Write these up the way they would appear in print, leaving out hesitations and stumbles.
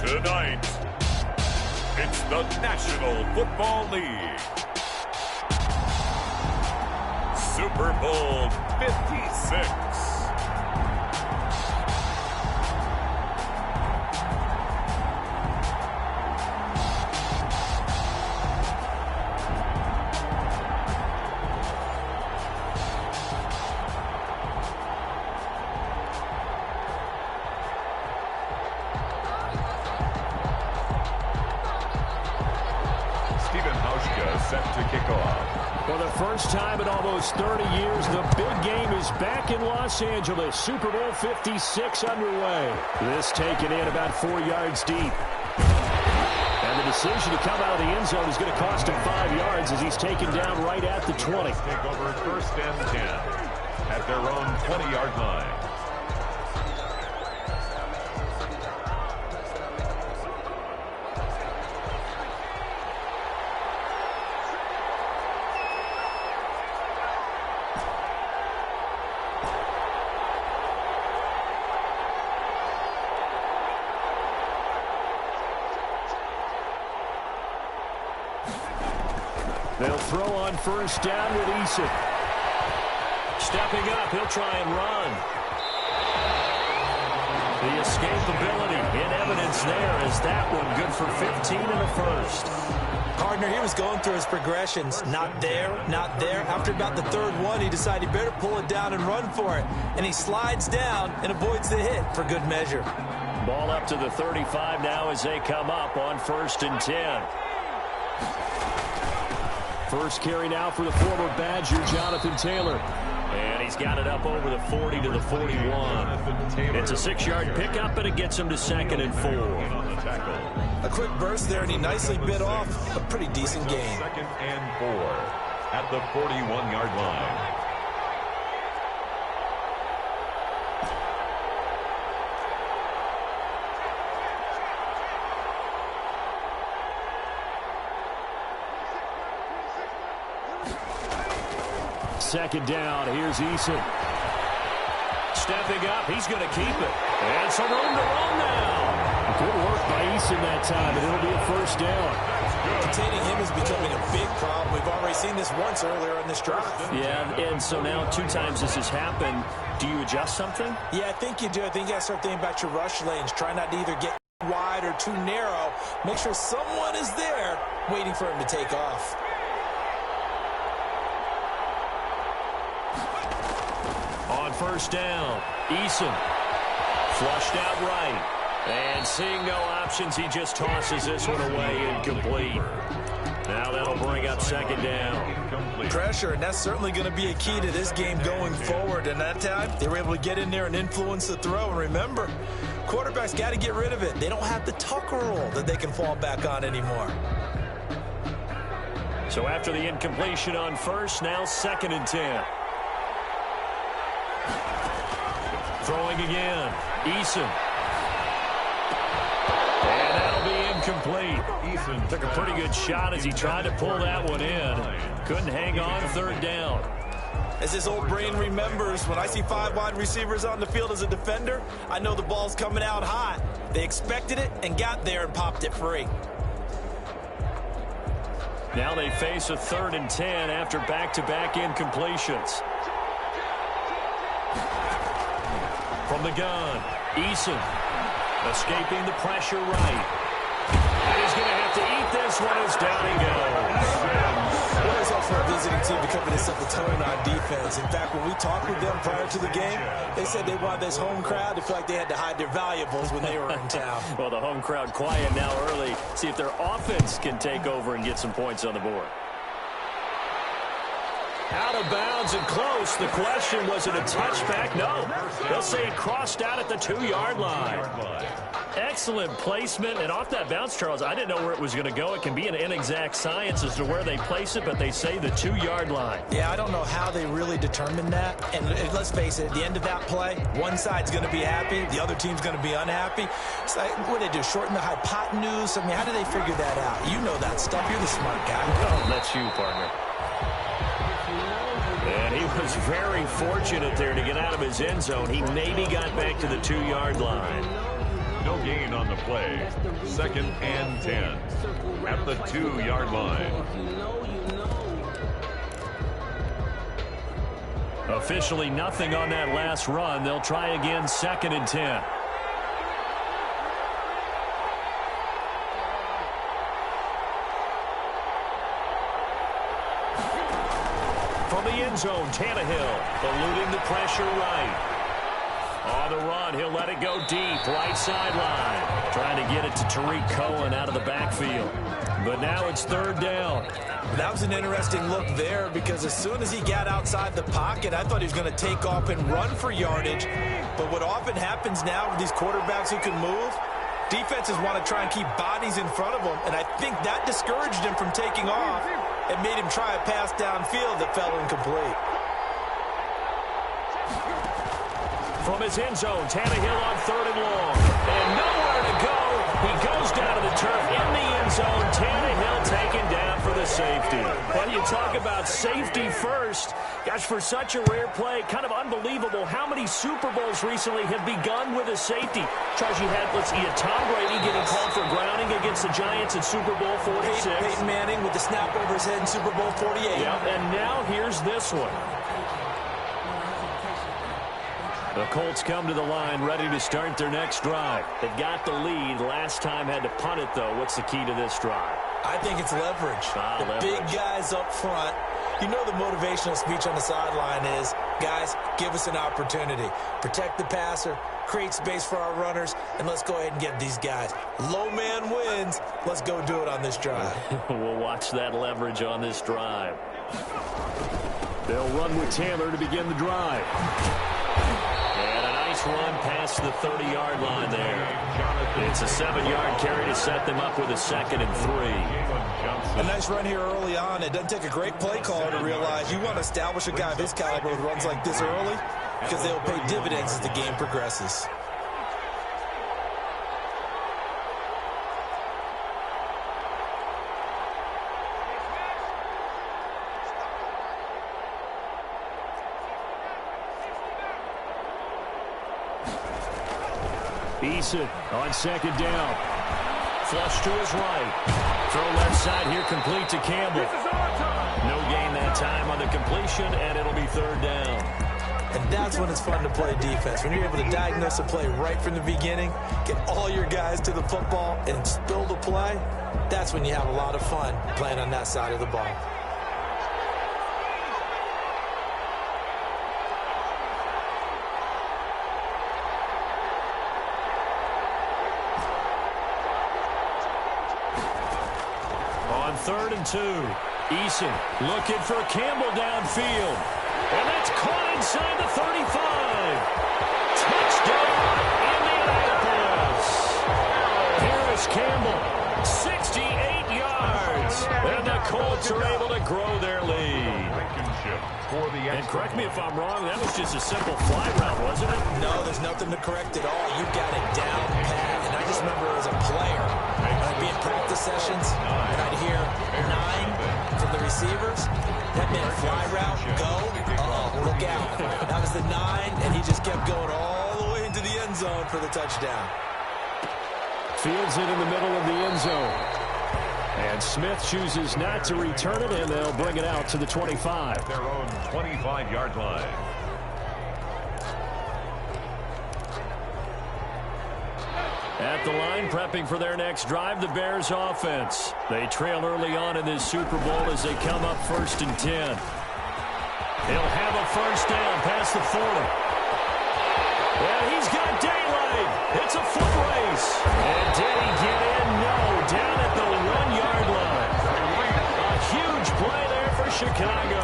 Tonight, it's the National Football League Super Bowl 56. Set to kick off. For the first time in almost 30 years, the big game is back in Los Angeles. Super Bowl 56 underway. This taken in about 4 yards deep. And the decision to come out of the end zone is going to cost him 5 yards as he's taken down right at the 20. Take over first and 10 at their own 20-yard line. They'll throw on first down with Eason. Stepping up, he'll try and run. The escapability in evidence there is that one good for 15 in the first. Partner, he was going through his progressions. Not there, not there. After about the third one, he decided he better pull it down and run for it. And he slides down and avoids the hit for good measure. Ball up to the 35 now as they come up on first and 10. First carry now for the former Badger, Jonathan Taylor. And he's got it up over the 40 to the 41. It's a 6-yard pickup, and it gets him to 2nd and 4. A quick burst there, and he nicely bit off a pretty decent gain. 2nd and 4 at the 41-yard line. Second down, here's Eason. Stepping up, he's going to keep it. And some room to run now. Good work by Eason that time, and it'll be a first down. Containing him is becoming a big problem. We've already seen this once earlier in this drive. Yeah, and so now 2 times this has happened. Do you adjust something? Yeah, I think you do. I think you got to start thinking about your rush lanes. Try not to either get wide or too narrow. Make sure someone is there waiting for him to take off. On first down, Eason flushed out right. And seeing no options, he just tosses this one away incomplete. Now that'll bring up second down. Pressure, and that's certainly going to be a key to this game going forward. And that time, they were able to get in there and influence the throw. And remember, quarterbacks got to get rid of it. They don't have the Tucker rule that they can fall back on anymore. So after the incompletion on first, now 2nd and 10. Throwing again, Eason. And that'll be incomplete. Eason took a pretty good shot as he tried to pull that one in. Couldn't hang on, third down. As his old brain remembers, when I see 5 wide receivers on the field as a defender, I know the ball's coming out hot. They expected it and got there and popped it free. Now they face a 3rd and 10 after back-to-back incompletions. From the gun, Eason escaping the pressure right. And he's going to have to eat this one as down he goes. Well, it's also a visiting team to come in and set the tone on defense. In fact, when we talked with them prior to the game, they said they wanted this home crowd to feel like they had to hide their valuables when they were in town. Well, the home crowd quiet now early. See if their offense can take over and get some points on the board. Out of bounds and close. The question, was it a touchback? No. They'll say it crossed out at the 2-yard line. Excellent placement. And off that bounce, Charles, I didn't know where it was going to go. It can be an inexact science as to where they place it, but they say the 2-yard line. Yeah, I don't know how they really determined that. And let's face it, at the end of that play, one side's going to be happy, the other team's going to be unhappy. It's like, what do they do, shorten the hypotenuse? I mean, how do they figure that out? You know that stuff. You're the smart guy. Oh, that's you, partner. And he was very fortunate there to get out of his end zone. He maybe got back to the 2-yard line. No gain on the play. 2nd and 10 at the 2-yard line. Officially nothing on that last run. They'll try again, 2nd and 10. From the end zone, Tannehill eluding the pressure right. On the run, he'll let it go deep, right sideline. Trying to get it to Tariq Cohen out of the backfield. But now it's 3rd down. That was an interesting look there because as soon as he got outside the pocket, I thought he was going to take off and run for yardage. But what often happens now with these quarterbacks who can move, defenses want to try and keep bodies in front of them, and I think that discouraged him from taking off and made him try a pass downfield that fell incomplete. From his end zone, Tannehill on 3rd and long. And nowhere to go. He goes down to the turf in the end zone. Tannehill taken down for the safety. Well, you talk about safety first. Gosh, for such a rare play, kind of unbelievable how many Super Bowls recently have begun with a safety. Charles, you had Tom Brady getting called for grounding against the Giants in Super Bowl 46. Peyton Manning with the snap over his head in Super Bowl 48. Yep, and now here's this one. The Colts come to the line ready to start their next drive. They've got the lead. Last time had to punt it, though. What's the key to this drive? I think it's leverage. Big guys up front. You know the motivational speech on the sideline is, guys, give us an opportunity. Protect the passer, create space for our runners, and let's go ahead and get these guys. Low man wins. Let's go do it on this drive. We'll watch that leverage on this drive. They'll run with Taylor to begin the drive. And a nice run past the 30-yard line there. It's a 7-yard carry to set them up with a 2nd and 3. A nice run here early on. It doesn't take a great play caller to realize you want to establish a guy of his caliber with runs like this early because they will pay dividends as the game progresses. Eason on 2nd down. Flush to his right. Throw left side here, complete to Campbell. No gain that time on the completion, and it'll be 3rd down. And that's when it's fun to play defense. When you're able to diagnose a play right from the beginning, get all your guys to the football, and spill the play, that's when you have a lot of fun playing on that side of the ball. On 3rd and 2, Eason looking for Campbell downfield. And that's caught inside the 35. Touchdown, Indianapolis. Here is Campbell, 68 yards. And the Colts are able to grow their lead. And correct me if I'm wrong, that was just a simple fly route, wasn't it? No, there's nothing to correct at all. You got it down pat. And I just remember as a player, I'd be in practice sessions, and I'd hear 9 from the receivers. That meant fly route, go, look out. That was the 9, and he just kept going all the way into the end zone for the touchdown. Fields it in the middle of the end zone. And Smith chooses not to return it, and they'll bring it out to the 25. Their own 25-yard line. At the line, prepping for their next drive, the Bears offense. They trail early on in this Super Bowl as they come up 1st and 10. He'll have a 1st down past the 40. And he's got daylight. It's a foot race. And did he get in? No, down at the 1-yard line. A huge play there for Chicago.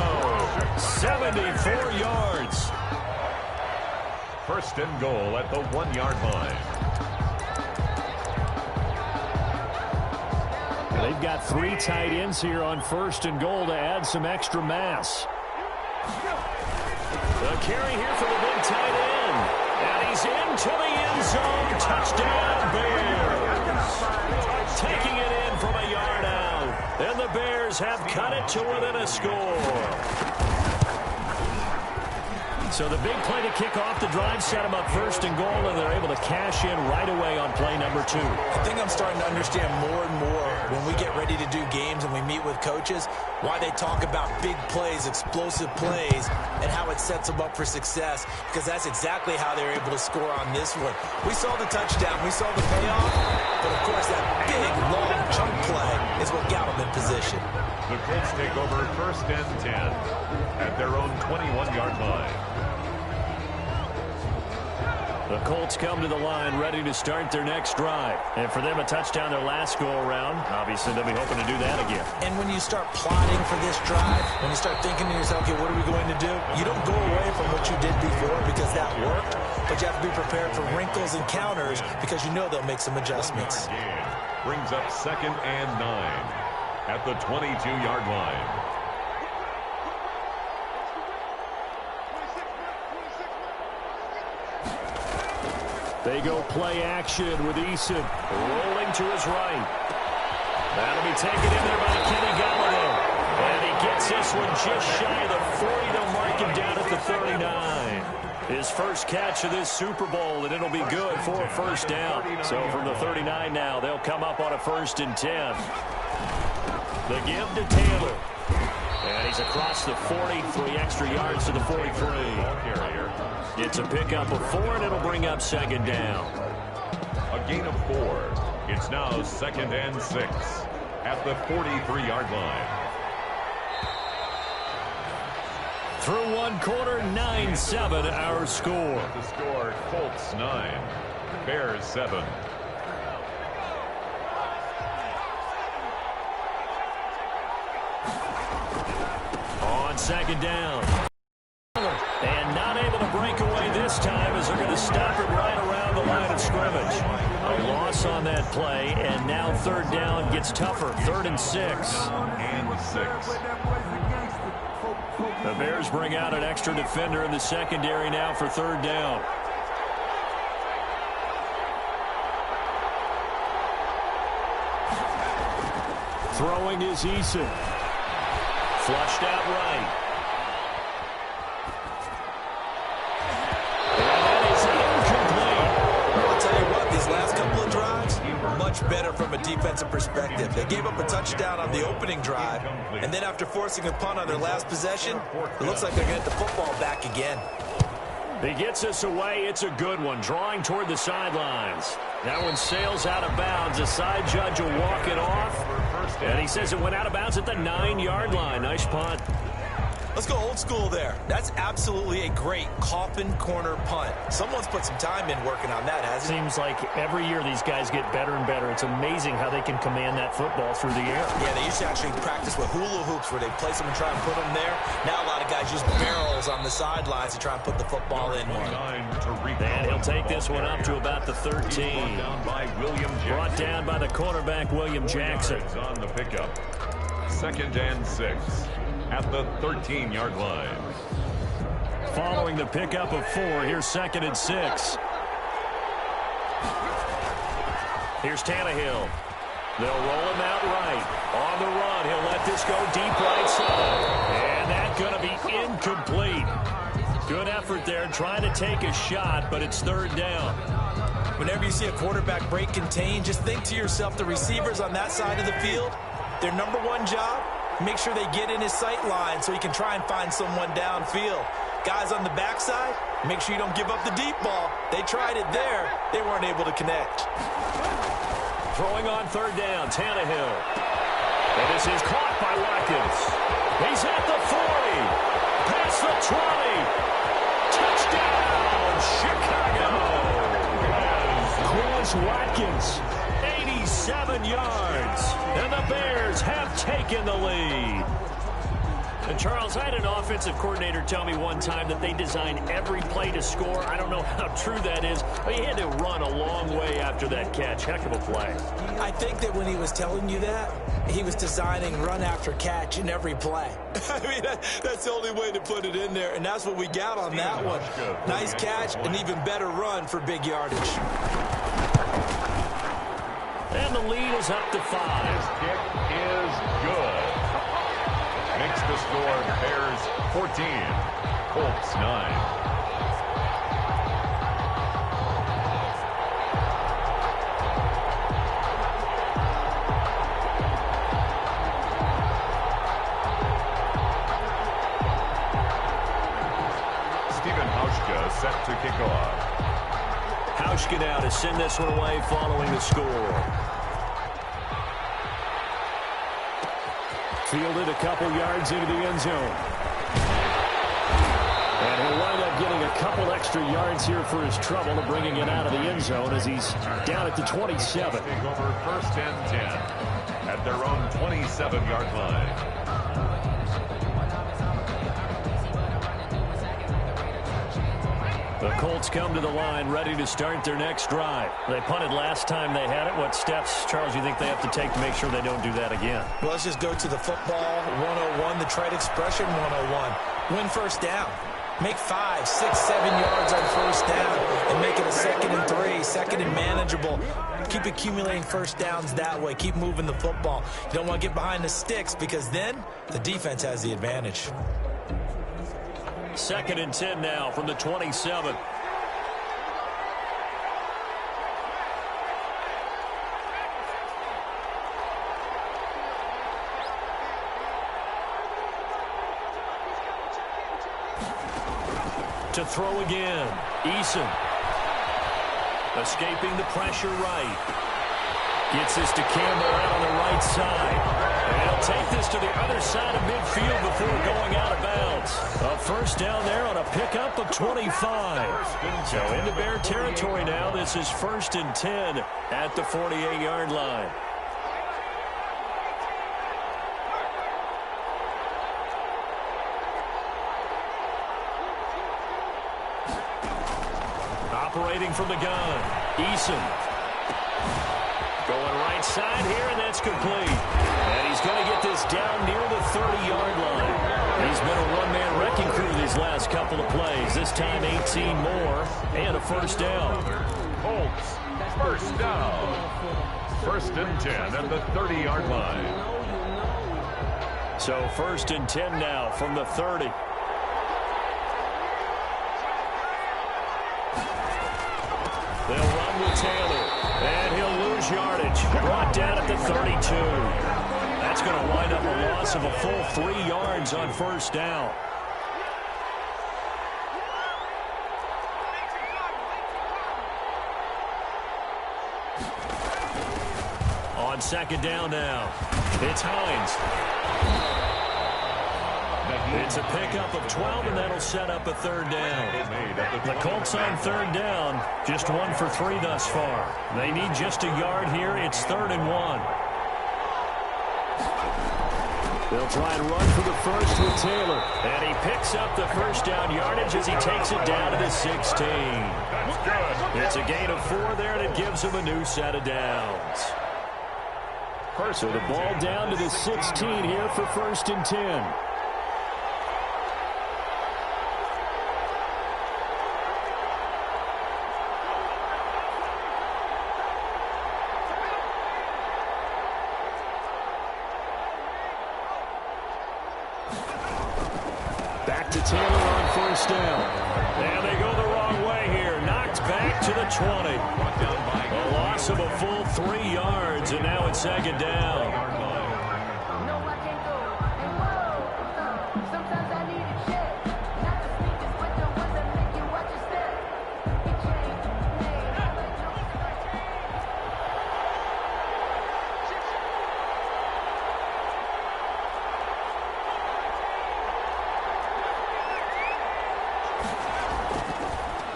74 yards. 1st and goal at the 1-yard line. They've got 3 tight ends here on 1st and goal to add some extra mass. The carry here for the big tight end. And he's into the end zone. Touchdown, Bears. Taking it in from a yard out. And the Bears have cut it to within a score. So the big play to kick off the drive set them up first and goal, and they're able to cash in right away on play number 2. I think I'm starting to understand more and more when we get ready to do games and we meet with coaches why they talk about big plays, explosive plays, and how it sets them up for success, because that's exactly how they're able to score on this one. We saw the touchdown. We saw the payoff. But, of course, that big, long chunk play is what got them in position. The Colts take over 1st and 10 at their own 21-yard line. The Colts come to the line ready to start their next drive. And for them, a touchdown their last go-around. Obviously, they'll be hoping to do that again. And when you start plotting for this drive, when you start thinking to yourself, okay, what are we going to do? You don't go away from what you did before because that worked, but you have to be prepared for wrinkles and counters because you know they'll make some adjustments. Brings up 2nd and 9 at the 22-yard line. They go play action with Eason rolling to his right. That'll be taken in there by Kenny Galladay. And he gets this one just shy of the 40. They'll mark him down at the 39. His first catch of this Super Bowl, and it'll be good for a first down. So from the 39 now, they'll come up on a 1st and 10. The give to Taylor. And he's across the 40, 3 extra yards to the 43. It's a pickup of 4, and it'll bring up 2nd down. A gain of 4. It's now 2nd and 6 at the 43-yard line. Through 1 quarter, 9-7 our score. The score, Colts 9, Bears 7. On 2nd down. And not able to break away this time as they're going to stop it right around the line of scrimmage. A loss on that play, and now 3rd down gets tougher. 3rd and 6. And 6. The Bears bring out an extra defender in the secondary now for 3rd down. Throwing is Eason. Flushed out right. Much better from a defensive perspective. They gave up a touchdown on the opening drive, and then after forcing a punt on their last possession, it looks like they're going to get the football back again. He gets us away. It's a good one. Drawing toward the sidelines. That one sails out of bounds. The side judge will walk it off, and he says it went out of bounds at the 9-yard line. Nice punt. Let's go old school there. That's absolutely a great coffin corner punt. Someone's put some time in working on that, hasn't it? Seems like every year these guys get better and better. It's amazing how they can command that football through the air. Yeah, they used to actually practice with hula hoops where they place them and try and put them there. Now a lot of guys use barrels on the sidelines to try and put the football in one. And he'll take this one up to about the 13. Brought down by the cornerback, William Jackson. On the pickup. 2nd and 6. At the 13-yard line. Following the pickup of 4, here's 2nd and 6. Here's Tannehill. They'll roll him out right. On the run, he'll let this go deep right side. And that's going to be incomplete. Good effort there, trying to take a shot, but it's 3rd down. Whenever you see a quarterback break contain, just think to yourself, the receivers on that side of the field, their number one job, make sure they get in his sight line so he can try and find someone downfield. Guys on the backside, make sure you don't give up the deep ball. They tried it there. They weren't able to connect. Throwing on 3rd down, Tannehill. And this is caught by Watkins. He's at the 40. Past the 20. Touchdown, Chicago. Chris Watkins. 87 yards, and the Bears have taken the lead. And Charles, I had an offensive coordinator tell me one time that they design every play to score. I don't know how true that is, but he had to run a long way after that catch. Heck of a play. I think that when he was telling you that, he was designing run after catch in every play. I mean, that's the only way to put it in there, and that's what we got on that one. Nice catch, an even better run for big yardage. And the lead is up to 5. This kick is good. Makes the score Bears 14, Colts 9. Set to kick off. Hauschka now to send this one away following the score. Fielded a couple yards into the end zone. And he'll wind up getting a couple extra yards here for his trouble of bringing it out of the end zone as he's down at the 27. Take over 1st and 10 at their own 27-yard line. The Colts come to the line ready to start their next drive. They punted last time they had it. What steps, Charles, do you think they have to take to make sure they don't do that again? Well, let's just go to the football 101, the trade expression 101. Win first down. Make 5, 6, 7 yards on first down and make it a 2nd and 3, 2nd and manageable. Keep accumulating first downs that way. Keep moving the football. You don't want to get behind the sticks because then the defense has the advantage. 2nd and 10 now from the 27. To throw again. Eason. Escaping the pressure right. Gets this to Campbell out on the right side. And he'll take this to the other side of midfield before going out of bounds. A first down there on a pickup of 25. So into Bear territory now. This is 1st and 10 at the 48-yard line. Operating from the gun. Eason. Going right side here, and that's complete. And he's going to get this down near the 30-yard line. He's been a one-man wrecking crew these last couple of plays. This time 18 more and a first down. Colts, first down. 1st and 10 at the 30-yard line. So 1st and 10 now from the 30. They'll run with Taylor, and he'll lose yardage. Brought down at the 32. That's going to wind up a loss of a full 3 yards on first down. On 2nd down now, it's Hines. It's a pickup of 12, and that'll set up a 3rd down. The Colts on 3rd down, just 1 for 3 thus far. They need just a yard here. It's 3rd and 1. They'll try and run for the first with Taylor. And he picks up the first down yardage as he takes it down to the 16. It's a gain of 4 there, and it gives him a new set of downs. So the ball down to the 16 here for 1st and 10. Back to Taylor on first down. And they go the wrong way here. Knocked back to the 20. A loss of a full 3 yards, and now it's 2nd down.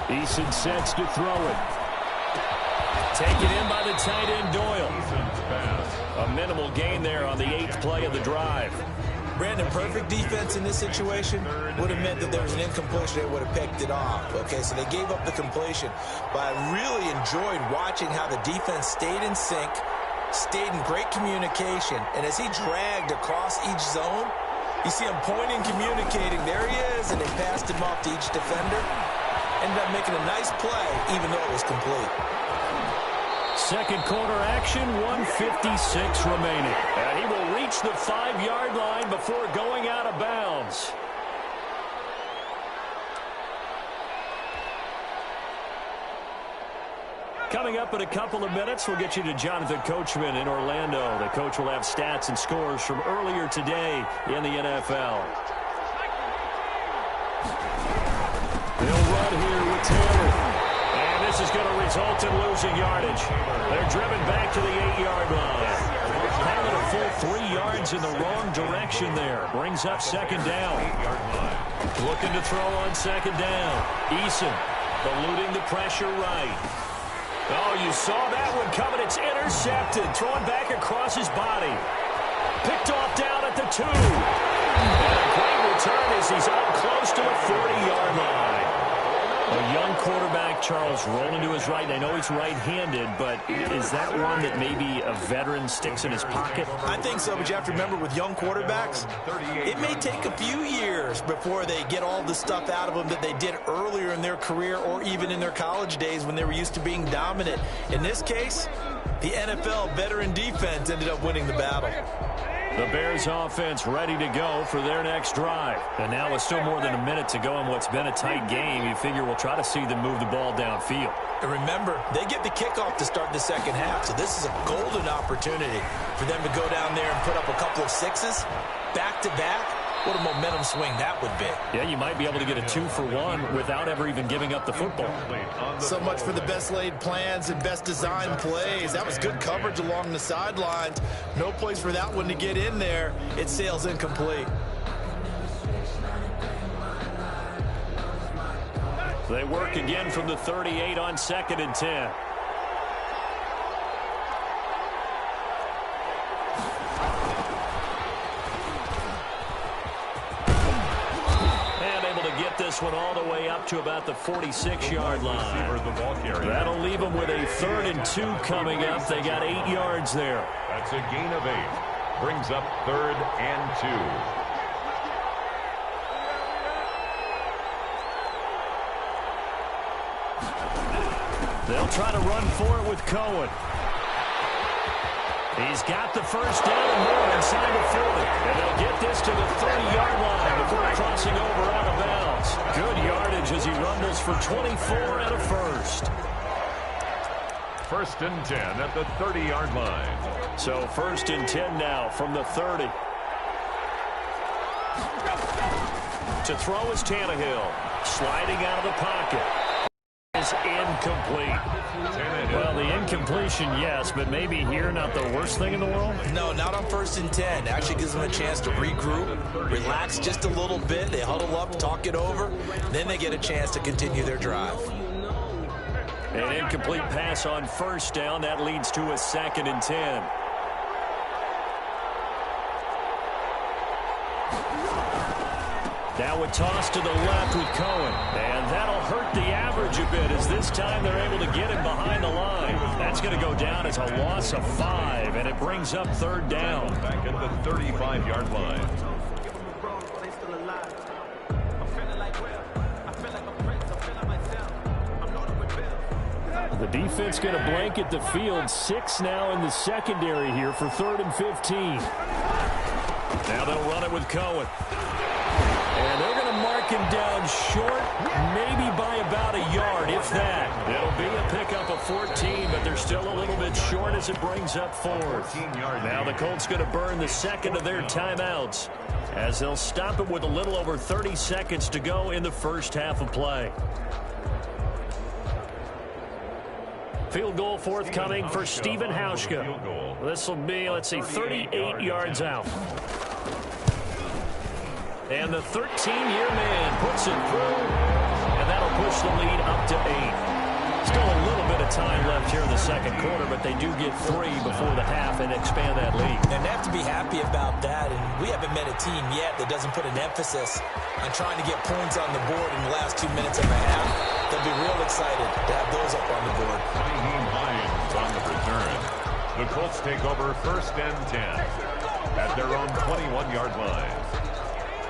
Eason sets to throw it. Taken in by the tight end, Doyle. A minimal gain there on the 8th play of the drive. Brandon, perfect defense in this situation would have meant that there was an incompletion. They would have picked it off. Okay, so they gave up the completion. But I really enjoyed watching how the defense stayed in sync, stayed in great communication. And as he dragged across each zone, you see him pointing, communicating. There he is, and they passed him off to each defender. Ended up making a nice play, even though it was complete. 2nd quarter action, 1:56 remaining. And he will reach reach the 5-yard line before going out of bounds. Coming up in a couple of minutes, we'll get you to Jonathan Coachman in Orlando. The coach will have stats and scores from earlier today in the NFL. They'll run here with Taylor. And this is going to result in losing yardage. They're driven back to the 8-yard line. Having a full 3 yards in the wrong direction there. Brings up second down. Looking to throw on second down. Eason eluding the pressure right. Oh, you saw that one coming. It's intercepted. Thrown back across his body. Picked off down at the 2. And a great return as he's up close to the 40-yard line. A young quarterback, Charles, rolling to his right. I know he's right-handed, but is that one that maybe a veteran sticks in his pocket? I think so, but you have to remember with young quarterbacks, it may take a few years before they get all the stuff out of them that they did earlier in their career or even in their college days when they were used to being dominant. In this case, the NFL veteran defense ended up winning the battle. The Bears offense ready to go for their next drive. And now with still more than a minute to go in what's been a tight game, you figure we'll try to see them move the ball downfield. And remember, they get the kickoff to start the second half, so this is a golden opportunity for them to go down there and put up a couple of 6s back-to-back. What a momentum swing that would be. Yeah, you might be able to get a 2-for-1 without ever even giving up the football. So much for the best laid plans and best designed plays. That was good coverage along the sidelines. No place for that one to get in there. It sails incomplete. They work again from the 38 on 2nd and 10. This one all the way up to about the 46-yard line. That'll leave them with a 3rd and 2 coming up. They got 8 yards there. That's a gain of 8. Brings up 3rd and 2. They'll try to run for it with Cohen. He's got the first down and more inside the 40. And they'll get this to the 30-yard line before crossing over out of bounds. Good yardage as he rumbles for 24 and a first. 1st and 10 at the 30-yard line. So 1st and 10 now from the 30. To throw is Tannehill. Sliding out of the pocket. Is incomplete. Well, the incompletion, yes, but maybe here not the worst thing in the world? No, not on 1st and 10. Actually gives them a chance to regroup, relax just a little bit. They huddle up, talk it over. Then they get a chance to continue their drive. An incomplete pass on 1st down. That leads to a 2nd and 10. Now a toss to the left with Cohen. And that'll hurt the average a bit as this time they're able to get him behind the line. That's going to go down as a loss of 5, and it brings up 3rd down. Back at the 35-yard line. The defense going to blanket the field. 6 now in the secondary here for 3rd and 15. Now they'll run it with Cohen. And they're going to mark him down short, maybe by about a yard, if that. It'll be a pickup of 14, but they're still a little bit short as it brings up 4th. Now the Colts going to burn the 2nd of their timeouts as they'll stop it with a little over 30 seconds to go in the first half of play. Field goal forthcoming for Stephen Hauschka. This will be, let's see, 38 yards out. And the 13-year man puts it through, and that'll push the lead up to 8. Still a little bit of time left here in the second quarter, but they do get 3 before the half and expand that lead. And they have to be happy about that, and we haven't met a team yet that doesn't put an emphasis on trying to get points on the board in the last 2 minutes of a half. They'll be real excited to have those up on the board. Raheem Hines on the return. The Colts take over 1st and 10 at their own 21-yard line.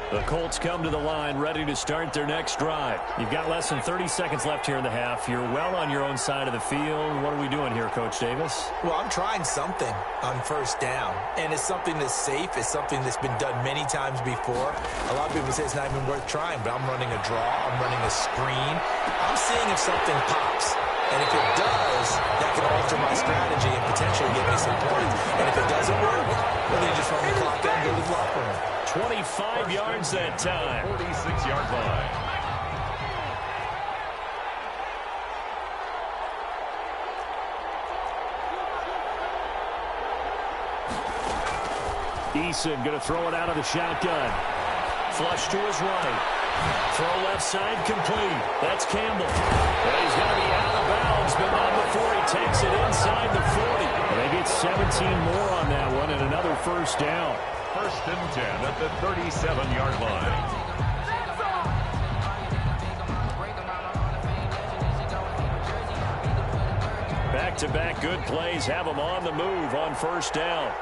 The Colts come to the line ready to start their next drive. You've got less than 30 seconds left here in the half. You're well on your own side of the field. What are we doing here, Coach Davis? Well, I'm trying something on first down, and it's something that's safe. It's something that's been done many times before. A lot of people say it's not even worth trying, but I'm running a draw. I'm running a screen. I'm seeing if something pops. And if it does, that can alter my strategy and potentially get me some points. And if it doesn't work, well, then you just run the clock out and go to the locker room. 25 yards that time. 46-yard line. Eason going to throw it out of the shotgun. Flush to his right. Throw left side complete. That's Campbell. And he's going to be out of bounds, but not before he takes it inside the 40. They get 17 more on that one and another first down. First and 10 at the 37-yard line. Back-to-back good plays have them on the move on first down.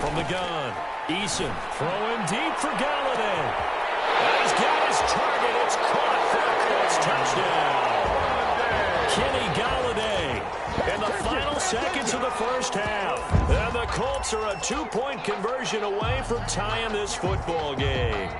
From the gun, Eason throwing deep for Galladay. And he's got his target. It's caught for a Colts touchdown. Kenny Galladay in the final seconds of the first half. And the Colts are a two-point conversion away from tying this football game.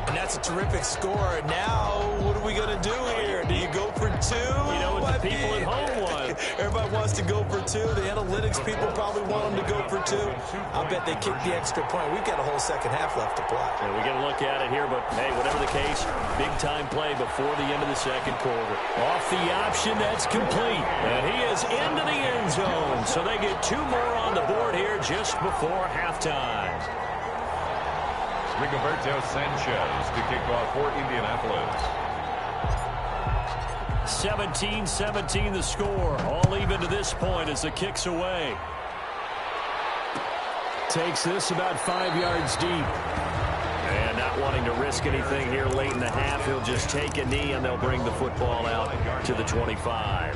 And that's a terrific score. Now, what are we going to do here? Do you go for two? You know what the people at home want. Everybody wants to go for two. The analytics people probably want them to go for two. I bet they kick the extra point. We've got a whole second half left to play. Yeah, we get a look at it here, but, hey, whatever the case, big-time play before the end of the second quarter. Off the option, that's complete. And he is into the end zone. So they get two more on the board here just before halftime. Rigoberto Sanchez to kick off for Indianapolis. 17-17 the score. All even to this point as the kick's away. Takes this about 5 yards deep. And not wanting to risk anything here late in the half, he'll just take a knee and they'll bring the football out to the 25.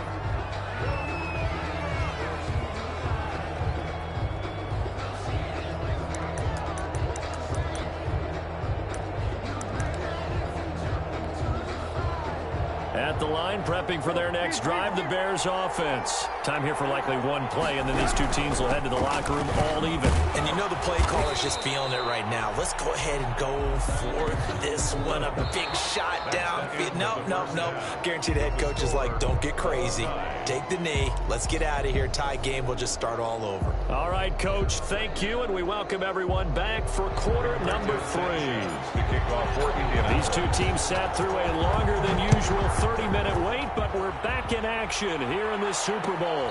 At the line, prepping for their next drive, the Bears offense. Time here for likely one play, and then these two teams will head to the locker room all even. And you know the play caller's just feeling it right now. Let's go ahead and go for this one. A big shot down. No. Guarantee the head coach is like, don't get crazy. Take the knee. Let's get out of here. Tie game. We'll just start all over. All right, Coach, thank you, and we welcome everyone back for quarter number 3. These two teams sat through a longer than usual 30-minute wait, but we're back in action here in the Super Bowl.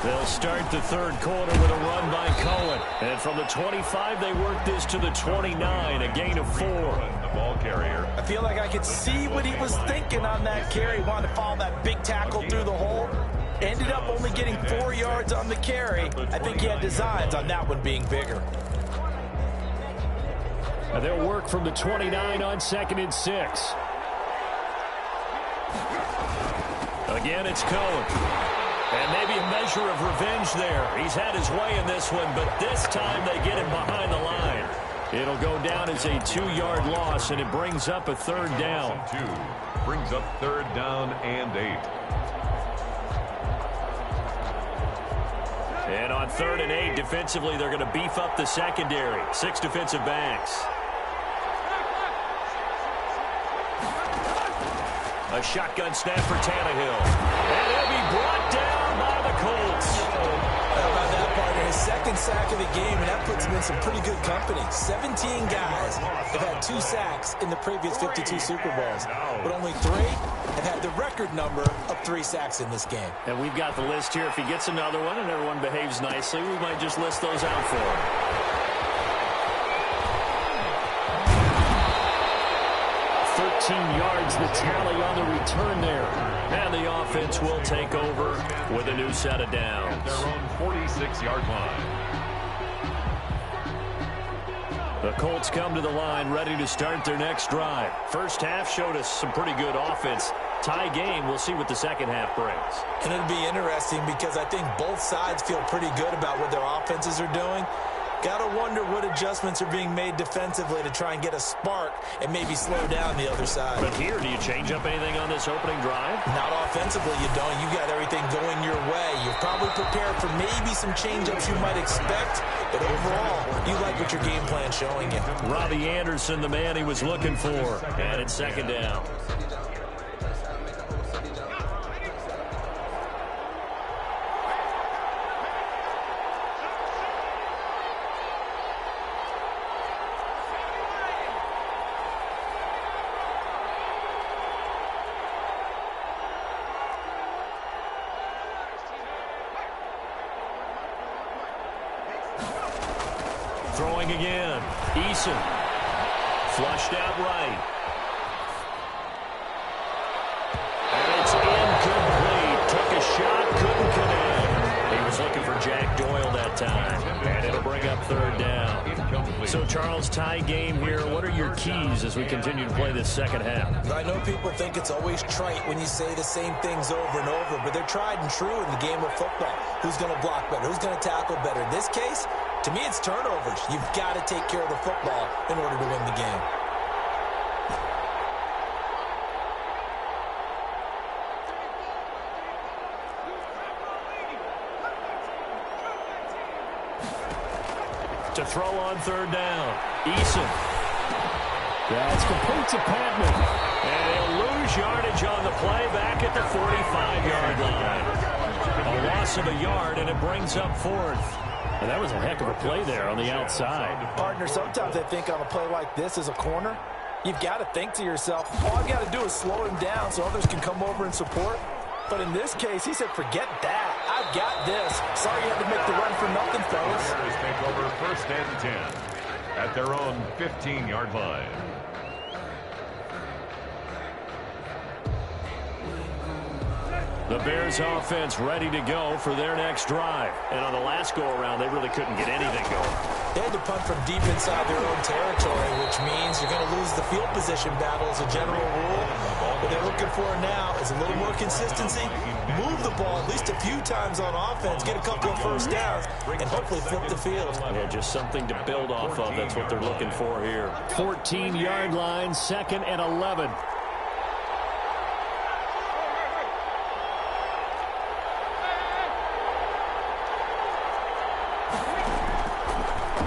They'll start the third quarter with a run by Cohen. And from the 25, they work this to the 29, a gain of 4. The ball carrier. I feel like I could see what he was thinking on that carry. He wanted to follow that big tackle through the hole. Ended up only getting 4 yards on the carry. I think he had designs on that one being bigger. And they'll work from the 29 on 2nd and 6. Again, it's Cohen. And maybe a measure of revenge there. He's had his way in this one, but this time they get him behind the line. It'll go down as a 2-yard loss, and it brings up a third down. Brings up third down and 8. And on 3rd and 8, defensively, they're going to beef up the secondary. 6 defensive backs. A shotgun snap for Tannehill. And he'll be brought down by the Colts. How about that, partner? His second sack of the game, and that puts him in some pretty good company. 17 guys have had 2 sacks in the previous 52 Super Bowls. But only 3 have had the record number of 3 sacks in this game. And we've got the list here. If he gets another one and everyone behaves nicely, we might just list those out for him. yards, the tally on the return there. And the offense will take over with a new set of downs. At their own 46-yard line. The Colts come to the line ready to start their next drive. First half showed us some pretty good offense. Tie game, we'll see what the second half brings. And it'll be interesting because I think both sides feel pretty good about what their offenses are doing. Got to wonder what adjustments are being made defensively to try and get a spark and maybe slow down the other side. But here, do you change up anything on this opening drive? Not offensively, you don't. You got everything going your way. You're probably prepared for maybe some change-ups you might expect, but overall, you like what your game plan's showing you. Robbie Anderson, the man he was looking for. And it's second down. Throwing again. Eason. Flushed out right. And it's incomplete. Took a shot, couldn't connect. He was looking for Jack Doyle that time. And it'll bring up third down. So, Charles, tie game here. What are your keys as we continue to play this second half? I know people think it's always trite when you say the same things over and over, but they're tried and true in the game of football. Who's going to block better? Who's going to tackle better? In this case, to me, it's turnovers. You've got to take care of the football in order to win the game. To throw on third down. Eason. That's complete to Patman. And he'll lose yardage on the play back at the 45-yard line. A loss of a yard, and it brings up fourth. And that was a heck of a play there on the outside. Partner, sometimes I think on a play like this as a corner, you've got to think to yourself, all I've got to do is slow him down so others can come over and support. But in this case, he said, forget that. I've got this. Sorry you had to make the run for nothing, fellas. The Bears take over first and 10 at their own 15-yard line. The Bears offense ready to go for their next drive. And on the last go-around, they really couldn't get anything going. They had to punt from deep inside their own territory, which means you're going to lose the field position battle as a general rule. What they're looking for now is a little more consistency, move the ball at least a few times on offense, get a couple of first downs, and hopefully flip the field. Yeah, just something to build off of. That's what they're looking for here. 14-yard line, second and 11.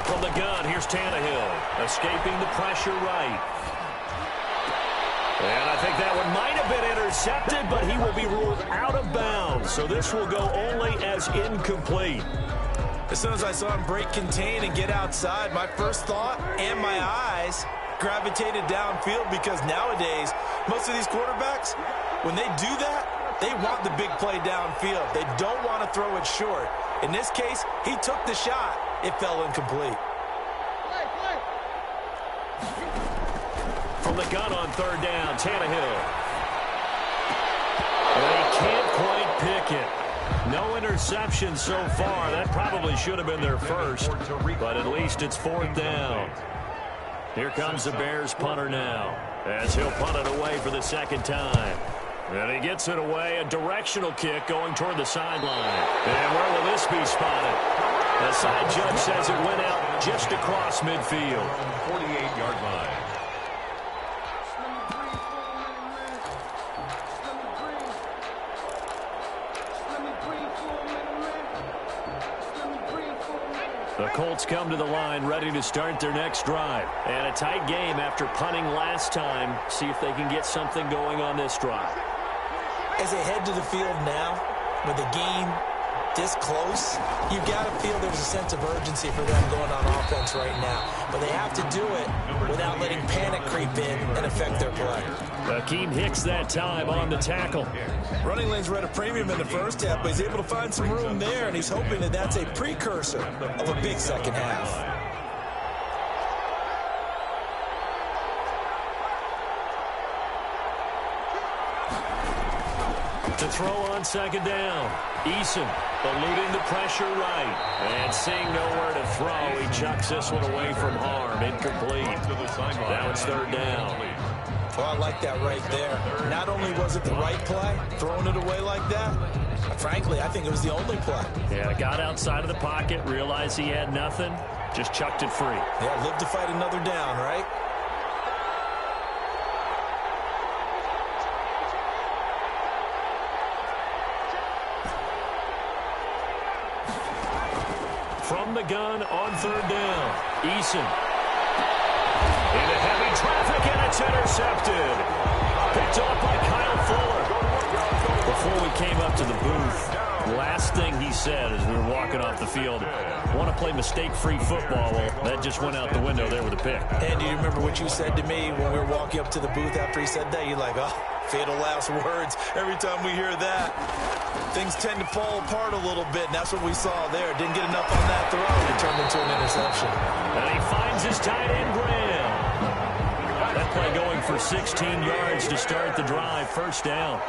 From the gun, here's Tannehill, escaping the pressure right. And I think that one might have been intercepted, but he will be ruled out of bounds. So this will go only as incomplete. As soon as I saw him break contain and get outside, my first thought and my eyes gravitated downfield, because nowadays, most of these quarterbacks, when they do that, they want the big play downfield. They don't want to throw it short. In this case, he took the shot. It fell incomplete. From the gun on third down, Tannehill. They can't quite pick it. No interception so far. That probably should have been their first, but at least it's fourth down. Here comes the Bears punter now, as he'll punt it away for the second time. And he gets it away, a directional kick going toward the sideline. And where will this be spotted? The side judge says it went out just across midfield. 48-yard line. The Colts come to the line ready to start their next drive. And a tight game after punting last time. See if they can get something going on this drive. As they head to the field now, with the game this close, you've got to feel there's a sense of urgency for them going on offense right now. But they have to do it without letting panic creep in and affect their play. Akeem Hicks that time on the tackle. Running lanes were at a premium in the first half, but he's able to find some room there, and he's hoping that that's a precursor of a big second half. To throw on second down. Eason eluding the pressure right. And seeing nowhere to throw, he chucks this one away from harm. Incomplete. Now it's third down. Well, I like that right there. Not only was it the right play, throwing it away like that, frankly, I think it was the only play. Yeah, got outside of the pocket, realized he had nothing, just chucked it free. Yeah, live to fight another down, right? From the gun on third down, Eason. Into heavy traffic, and it's intercepted. Picked off by Kyle Fuller. Before we came up to the booth, last thing he said as we were walking off the field, want to play mistake-free football. Well, that just went out the window there with a pick. And do you remember what you said to me when we were walking up to the booth after he said that? You're like, oh, fatal last words. Every time we hear that, things tend to fall apart a little bit, and that's what we saw there. Didn't get enough on that throw. It turned into an interception. And he finds his tight end, Graham. That play going for 16 yards to start the drive. First down.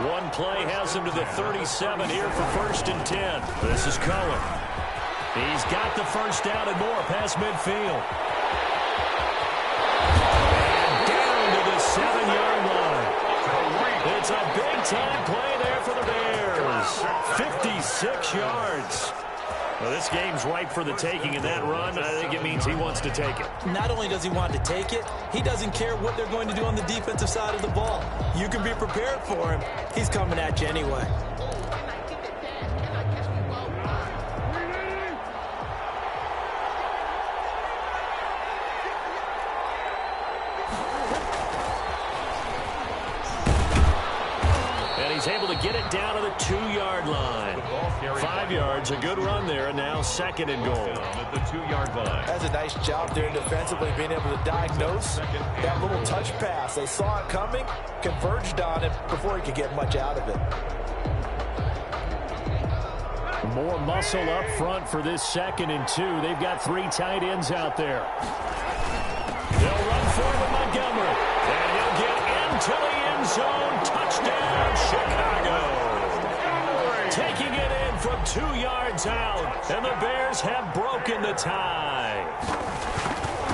One play has him to the 37 here for 1st and 10. This is Cohen. He's got the first down and more past midfield. And down to the 7-yard line. It's a big-time play there for the Bears. 56 yards. Well, this game's ripe for the taking, and that run, I think it means he wants to take it. Not only does he want to take it, he doesn't care what they're going to do on the defensive side of the ball. You can be prepared for him. He's coming at you anyway. He's able to get it down to the 2-yard line. 5 yards, a good run there, and now 2nd and goal. At the 2-yard line. That's a nice job there defensively, being able to diagnose that little touch pass. They saw it coming, converged on it before he could get much out of it. More muscle up front for this 2nd and 2. They've got 3 tight ends out there. They'll run forward Montgomery, and he'll get into the end zone. Touchdown, Chicago. Taking it in from 2 yards out, and the Bears have broken the tie.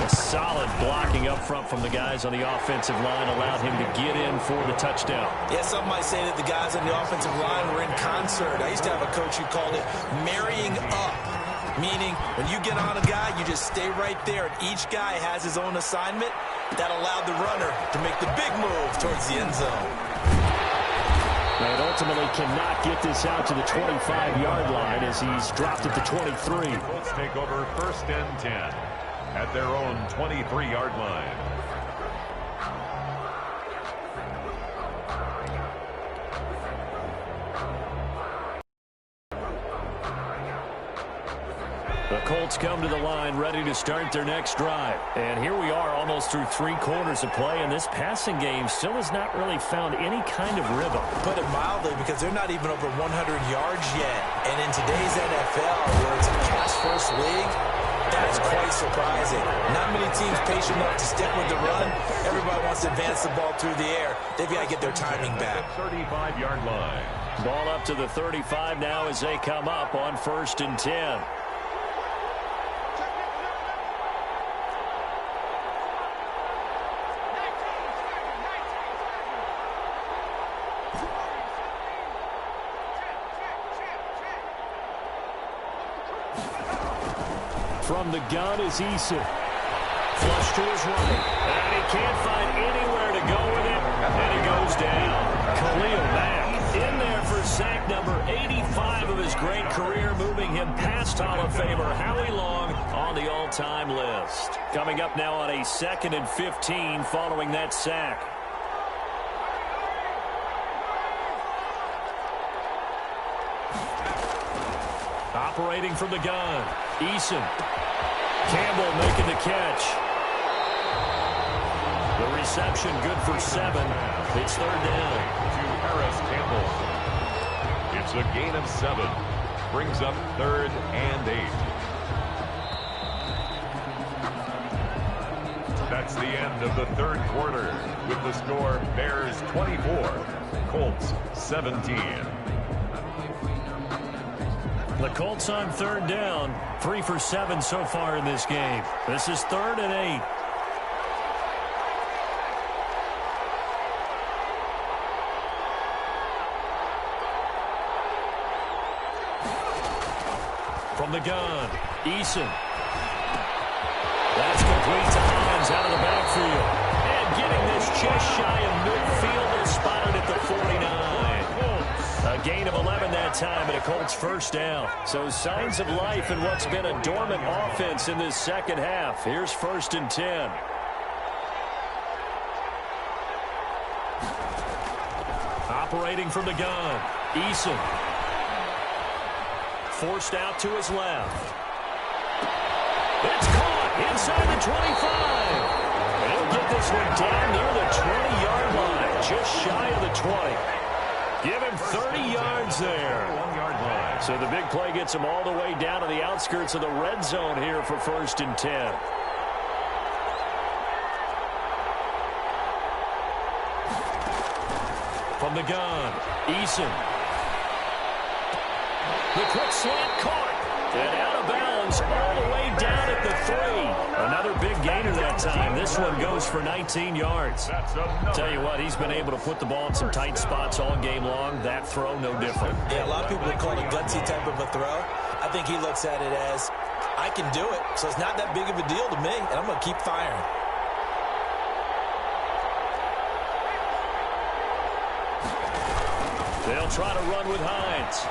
A solid blocking up front from the guys on the offensive line allowed him to get in for the touchdown. Yeah, some might say that the guys on the offensive line were in concert. I used to have a coach who called it marrying up, meaning when you get on a guy, you just stay right there, and each guy has his own assignment. That allowed the runner to make the big move towards the end zone. And ultimately cannot get this out to the 25-yard line as he's dropped at the 23. Colts take over 1st and 10 at their own 23-yard line. The Colts come to the line ready to start their next drive. And here we are almost through 3 quarters of play, and this passing game still has not really found any kind of rhythm. Put it mildly, because they're not even over 100 yards yet. And in today's NFL, where it's a pass-first league, that is quite surprising. Not many teams patient enough to stick with the run. Everybody wants to advance the ball through the air. They've got to get their timing back. 35-yard line. Ball up to the 35 now as they come up on 1st and 10. From the gun is Eason. Flush to his right. And he can't find anywhere to go with it. And he goes down. Khalil Mack in there for sack number 85 of his great career, moving him past Hall of Famer Howie Long on the all-time list. Coming up now on a 2nd and 15 following that sack. Operating from the gun, Eason. Campbell making the catch. The reception good for 7. It's 3rd down. To Harris Campbell. It's a gain of 7. Brings up 3rd and 8. That's the end of the 3rd quarter with the score Bears 24, Colts 17. The Colts on third down, 3 for 7 so far in this game. This is 3rd and 8. From the gun, Eason. That's complete to Hines out of the backfield. And getting this just shy of midfield and spotted at the 49. A gain of 11 that time and a Colts first down. So signs of life in what's been a dormant offense in this second half. Here's 1st and 10. Operating from the gun, Eason. Forced out to his left. It's caught inside the 25. And he'll get this one down near the 20-yard line, just shy of the 20. Give him 30 yards there. 1-yard line. So the big play gets him all the way down to the outskirts of the red zone here for 1st and 10. From the gun, Eason. The quick slant caught. And out of bounds all the way down at the 3. Another big gainer that time. This one goes for 19 yards. Tell you what, he's been able to put the ball in some tight spots all game long. That throw, no different. Yeah, a lot of people would call it a gutsy type of a throw. I think he looks at it as, I can do it, so it's not that big of a deal to me, and I'm going to keep firing. They'll try to run with Hines.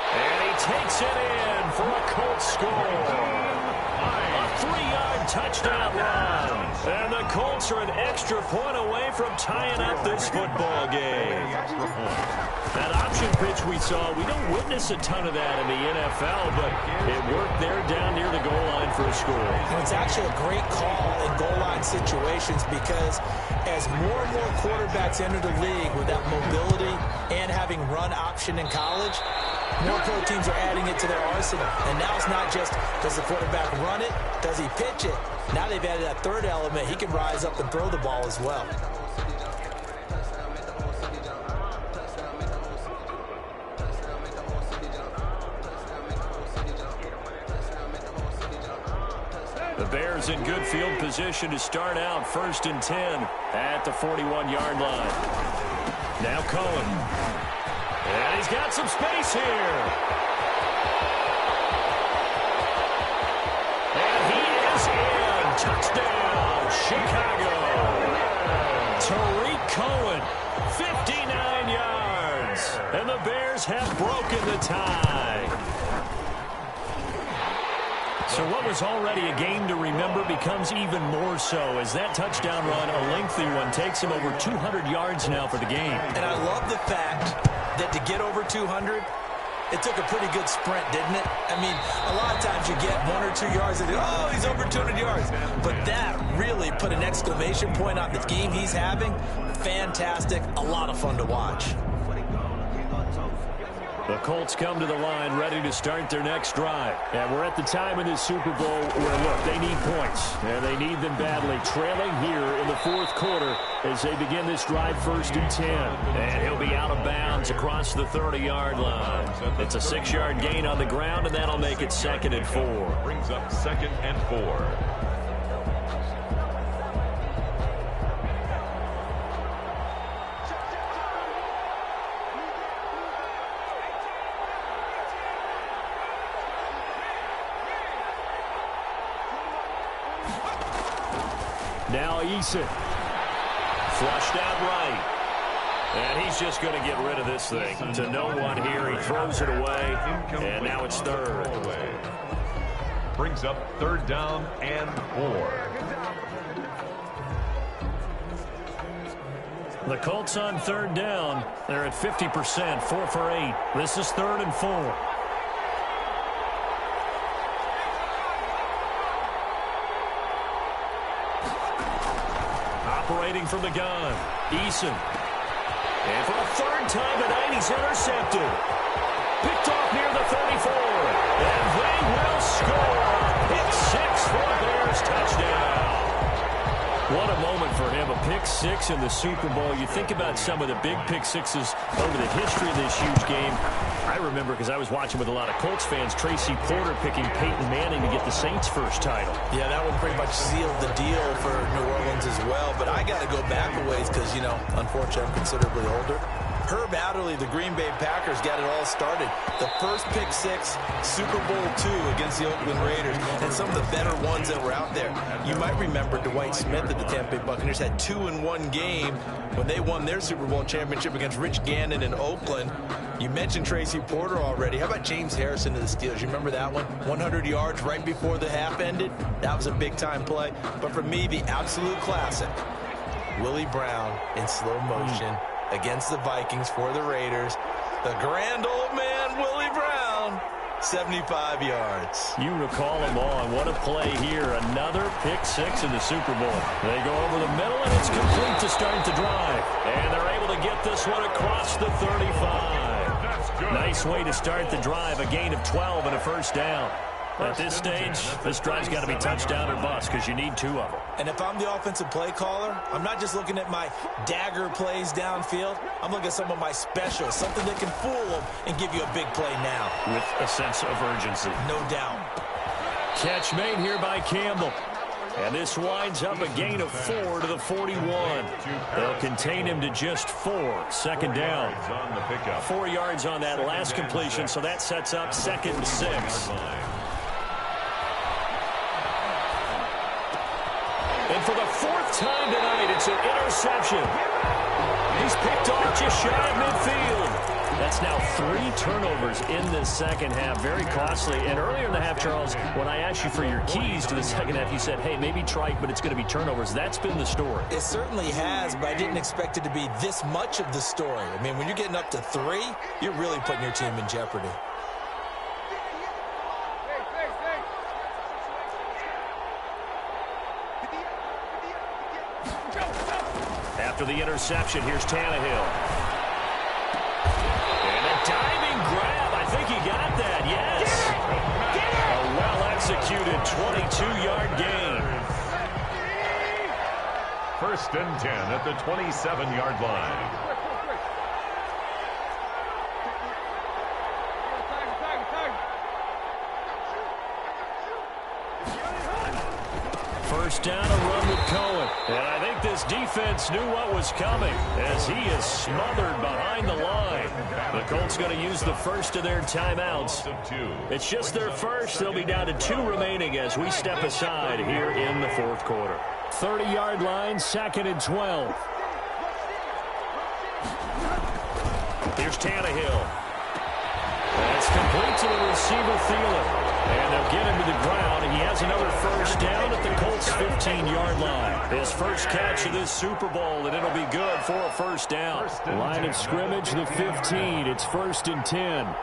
And he takes it in for a Colts score. A 3-yard touchdown run. And the Colts are an extra point away from tying up this football game. That option pitch we saw, we don't witness a ton of that in the NFL, but it worked there down near the goal line for a score. And it's actually a great call in goal line situations because as more and more quarterbacks enter the league with that mobility and having run option in college, more pro teams are adding it to their arsenal. And now it's not just, does the quarterback run it? Does he pitch it? Now they've added that third element. He can rise up and throw the ball as well. The Bears in good field position to start out 1st and 10 at the 41-yard line. Now Cohen. And he's got some space here. And he is in. Touchdown, Chicago. Tariq Cohen, 59 yards. And the Bears have broken the tie. So what was already a game to remember becomes even more so as that touchdown run, a lengthy one, takes him over 200 yards now for the game. And I love the fact that to get over 200, it took a pretty good sprint, didn't it? I mean, a lot of times you get 1 or 2 yards and, oh, he's over 200 yards. But that really put an exclamation point on the game he's having. Fantastic. A lot of fun to watch. The Colts come to the line ready to start their next drive. And we're at the time in this Super Bowl where, look, they need points. And they need them badly. Trailing here in the 4th quarter as they begin this drive 1st and 10. And he'll be out of bounds across the 30-yard line. It's a 6-yard gain on the ground, and that'll make it 2nd and 4. Brings up 2nd and 4. Now Eason. Flushed out right. And he's just going to get rid of this thing. To no one here. He throws it away. And now it's 3rd. Brings up 3rd down and 4. The Colts on 3rd down. They're at 50%, 4 for 8. This is 3rd and 4. Operating from the gun, Eason. And for a 3rd time tonight, he's intercepted. Picked off near the 34. And they will score. Pick 6 for a Bears touchdown. What a moment for him, a pick six in the Super Bowl. You think about some of the big pick sixes over the history of this huge game. I remember, because I was watching with a lot of Colts fans, Tracy Porter picking Peyton Manning to get the Saints' first title. Yeah, that one pretty much sealed the deal for New Orleans as well. But I got to go back a ways because, you know, unfortunately I'm considerably older. Herb Adderley, the Green Bay Packers, got it all started. The first pick six, Super Bowl II against the Oakland Raiders, and some of the better ones that were out there. You might remember Dwight Smith at the Tampa Bay Buccaneers had 2 in one game when they won their Super Bowl championship against Rich Gannon in Oakland. You mentioned Tracy Porter already. How about James Harrison to the Steelers? You remember that one? 100 yards right before the half ended? That was a big-time play. But for me, the absolute classic, Willie Brown in slow motion against the Vikings for the Raiders. The grand old man, Willie Brown, 75 yards. You recall them all, and what a play here. Another pick six in the Super Bowl. They go over the middle, and it's complete to start the drive. And they're able to get this one across the 35. Nice way to start the drive, a gain of 12 and a first down. At this stage, this drive's got to be touchdown or bust because you need 2 of them. And if I'm the offensive play caller, I'm not just looking at my dagger plays downfield. I'm looking at some of my specials, something that can fool them and give you a big play now. With a sense of urgency. No doubt. Catch made here by Campbell. And this winds up a gain of 4 to the 41. They'll contain him to just 4. Second down. 4 yards on that last completion, so that sets up 2nd and 6. And for the 4th time tonight, it's an interception. He's picked off just shy of midfield. That's now 3 turnovers in this second half. Very costly. And earlier in the half, Charles, when I asked you for your keys to the second half, you said, hey, maybe trike, but it's going to be turnovers. That's been the story. It certainly has, but I didn't expect it to be this much of the story. I mean, when you're getting up to 3, you're really putting your team in jeopardy. After the interception, here's Tannehill. And a diving grab. I think he got that, yes. A well-executed 22-yard gain. 1st and 10 at the 27-yard line. First down, a run with Cohen. And I think this defense knew what was coming as he is smothered behind the line. The Colts going to use the first of their timeouts. It's just their first. They'll be down to 2 remaining as we step aside here in the 4th quarter. 30-yard line, 2nd and 12. Here's Tannehill. That's complete to the receiver, Thielen. And they'll get him to the ground. He has another first down at the Colts' 15-yard line. His first catch of this Super Bowl, and it'll be good for a first down. Line of scrimmage, the 15. It's 1st and 10.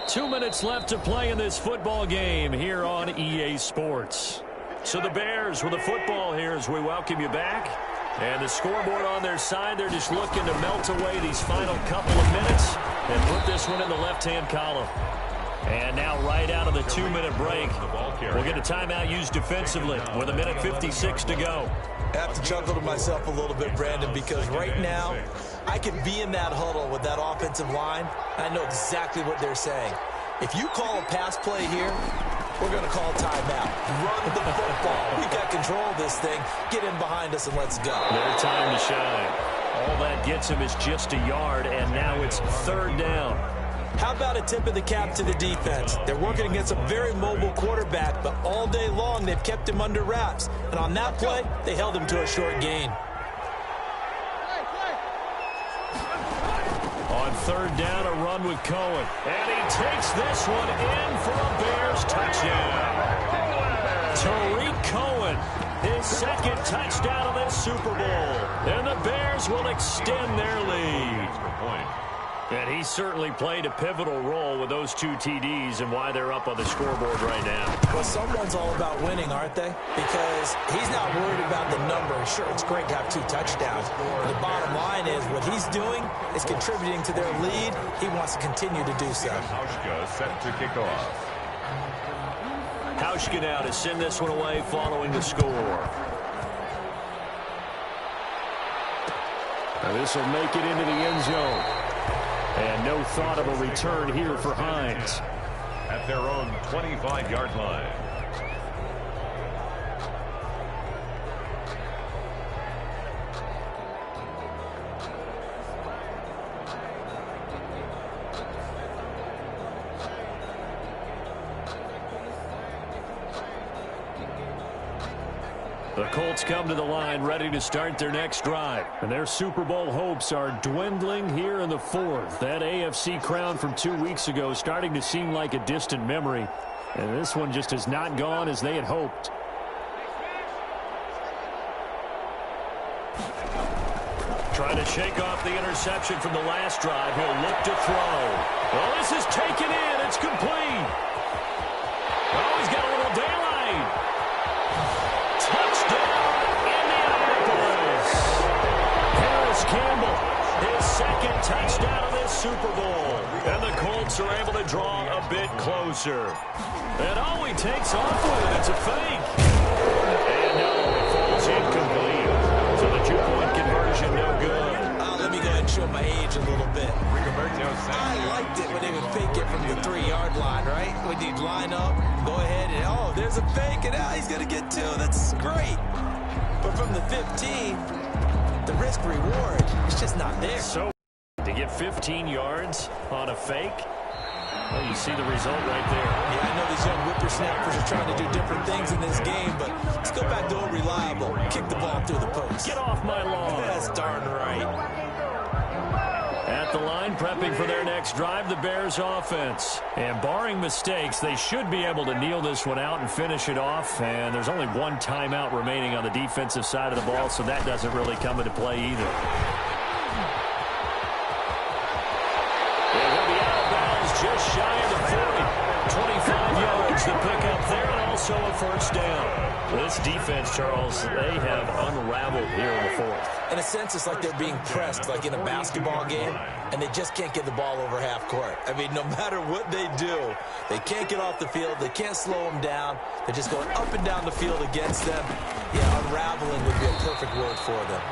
Two minutes left to play in this football game here on EA Sports. So the Bears with the football here as we welcome you back. And the scoreboard on their side, they're just looking to melt away these final couple of minutes and put this one in the left-hand column. And now right out of the 2-minute break, we'll get a timeout used defensively with 1:56 to go. I have to chuckle to myself a little bit, Brandon, because right now I could be in that huddle with that offensive line. I know exactly what they're saying. If you call a pass play here, we're going to call timeout. Run the football. We got control of this thing. Get in behind us and let's go. Their time to shine. All that gets him is just a yard, and now it's 3rd down. How about a tip of the cap to the defense? They're working against a very mobile quarterback, but all day long they've kept him under wraps. And on that play, they held him to a short gain. On 3rd down, a run with Cohen. And he takes this one in for a Bears touchdown. Tariq Cohen, his 2nd touchdown of this Super Bowl. And the Bears will extend their lead. And he certainly played a pivotal role with those 2 TDs and why they're up on the scoreboard right now. Well, someone's all about winning, aren't they? Because he's not worried about the number. Sure, it's great to have 2 touchdowns. But the bottom line is what he's doing is contributing to their lead. He wants to continue to do so. Hauschka set to kick off. Hauschka now to send this one away following the score. Now this will make it into the end zone. And no thought of a return here for Hines. At their own 25-yard line. The Colts come to the line ready to start their next drive. And their Super Bowl hopes are dwindling here in the 4th. That AFC crown from 2 weeks ago starting to seem like a distant memory. And this one just has not gone as they had hoped. Trying to shake off the interception from the last drive. He'll look to throw. Well, this is taken in. It's complete. Oh, he's got a little daylight. Campbell, his second touchdown of this Super Bowl. And the Colts are able to draw a bit closer. And oh, he takes off with it. It's a fake. And no, it falls incomplete. So the 2-point conversion no good. Let me go ahead and show my age a little bit. I liked it when they would fake it from the 3-yard line, right? When you'd line up, go ahead, and oh, there's a fake, and he's going to get 2. That's great. But from the 15... the risk reward is just not there. So to get 15 yards on a fake, well, you see the result right there. Yeah, I know these young whippersnappers are trying to do different things in this game, but let's go back to old reliable. Kick the ball through the post. Get off my lawn. That's darn right. At the line, prepping for their next drive, the Bears offense. And barring mistakes, they should be able to kneel this one out and finish it off. And there's only 1 timeout remaining on the defensive side of the ball, so that doesn't really come into play either. They'll be out of bounds just shy of the 40. 25 yards to pick up there, and also a first down. This defense, Charles, they have unraveled here in the 4th. In a sense, it's like they're being pressed, like in a basketball game, and they just can't get the ball over half court. I mean, no matter what they do, they can't get off the field. They can't slow them down. They're just going up and down the field against them. Yeah, unraveling would be a perfect word for them.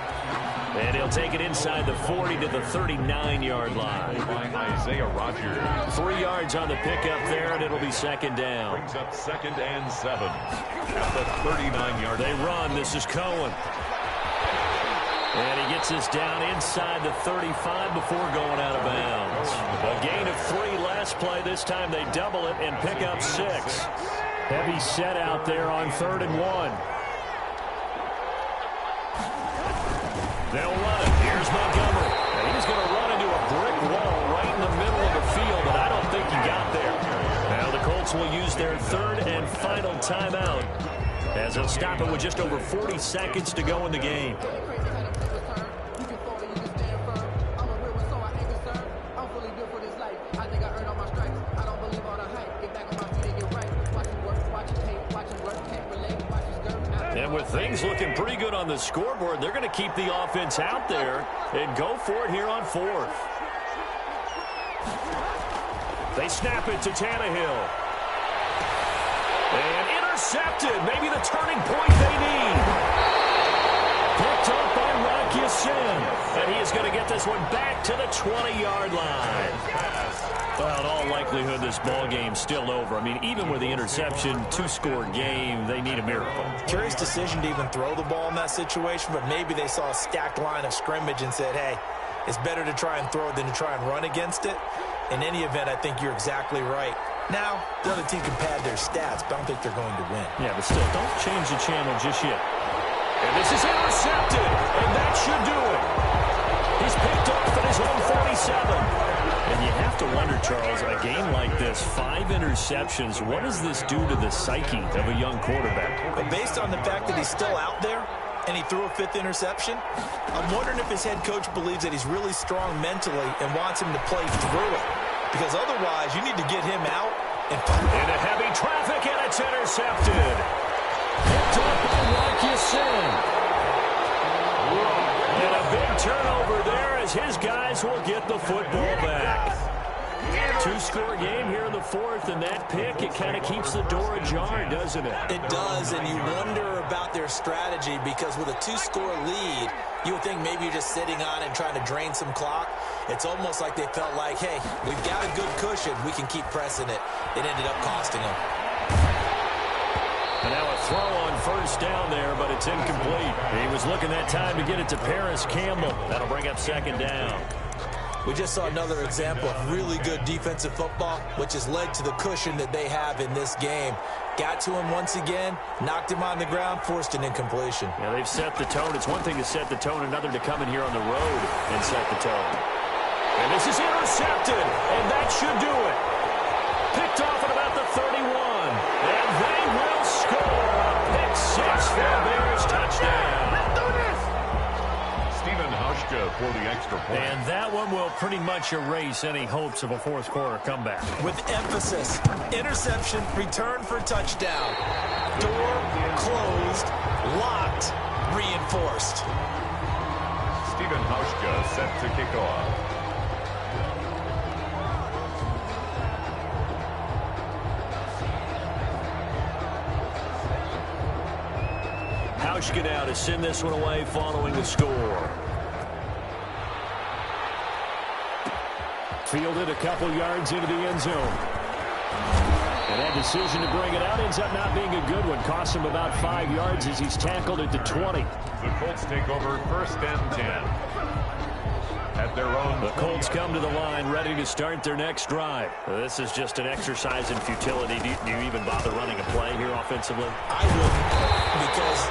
And he'll take it inside the 40 to the 39-yard line. Isaiah Rodgers. 3 yards on the pickup there, and it'll be second down. Brings up 2nd and 7 at the 39-yard. They run. This is Cohen. And he gets us down inside the 35 before going out of bounds. A gain of 3 last play. This time they double it and pick up 6. Heavy set out there on 3rd and 1. They'll run it. Here's Montgomery. And he's going to run into a brick wall right in the middle of the field, but I don't think he got there. Now the Colts will use their 3rd and final timeout as they'll stop it with just over 40 seconds to go in the game. And with things looking pretty good on the scoreboard, they're going to keep the offense out there and go for it here on 4th. They snap it to Tannehill. And intercepted. Maybe the turning point they need. Picked up by Rock Ya-Sin. And he is going to get this one back to the 20-yard line. Well, in all likelihood, this ball game's still over. I mean, even with the interception, 2-score game, they need a miracle. Curious decision to even throw the ball in that situation, but maybe they saw a stacked line of scrimmage and said, hey, it's better to try and throw it than to try and run against it. In any event, I think you're exactly right. Now, the other team can pad their stats, but I don't think they're going to win. Yeah, but still, don't change the channel just yet. And this is intercepted, and that should do it. He's picked off at his own 47. And you have to wonder, Charles, a game like this, 5 interceptions, what does this do to the psyche of a young quarterback? But based on the fact that he's still out there, and he threw a 5th interception. I'm wondering if his head coach believes that he's really strong mentally and wants him to play through it. Because otherwise, you need to get him out. Into heavy traffic, and it's intercepted. Picked up by Marcusson. And a big turnover there as his guys will get the football back. 2-score game here in the 4th, and that pick, it kind of keeps the door ajar, doesn't it? It does, and you wonder about their strategy because with a 2-score lead, you would think maybe you're just sitting on it and trying to drain some clock. It's almost like they felt like, hey, we've got a good cushion. We can keep pressing it. It ended up costing them. And now a throw on first down there, but it's incomplete. He was looking that time to get it to Paris Campbell. That'll bring up 2nd down. We just saw another example of really good defensive football, which has led to the cushion that they have in this game. Got to him once again, knocked him on the ground, forced an incompletion. Yeah, they've set the tone. It's one thing to set the tone, another to come in here on the road and set the tone. And this is intercepted, and that should do it. Picked off at about the 31, and they will score a pick 6 for a Bears touchdown. For the extra point. And that one will pretty much erase any hopes of a 4th quarter comeback. With emphasis, interception, return for touchdown. Door closed, locked, reinforced. Stephen Hauschka set to kick off. Hauschka now to send this one away following the score. Fielded a couple yards into the end zone. And that decision to bring it out ends up not being a good one. Cost him about 5 yards as he's tackled at the 20. The Colts take over 1st and 10. At their own. The Colts come to the line ready to start their next drive. This is just an exercise in futility. Do you even bother running a play here offensively? I wouldn't, because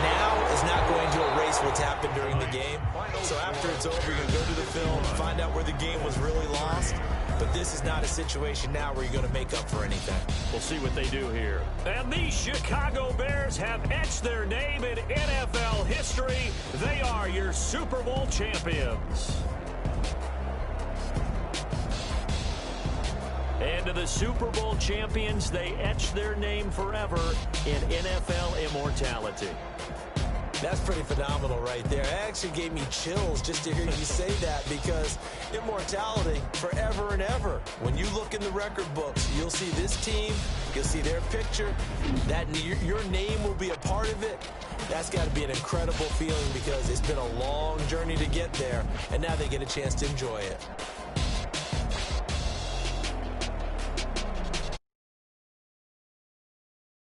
now is not going to erase what's happened during the game. So after it's over, you're going to go to the film, find out where the game was really lost. But this is not a situation now where you're going to make up for anything. We'll see what they do here. And the Chicago Bears have etched their name in NFL history. They are your Super Bowl champions. And to the Super Bowl champions, they etch their name forever in NFL immortality. That's pretty phenomenal right there. It actually gave me chills just to hear you say that, because immortality forever and ever. When you look in the record books, you'll see this team, you'll see their picture, that your name will be a part of it. That's got to be an incredible feeling because it's been a long journey to get there, and now they get a chance to enjoy it.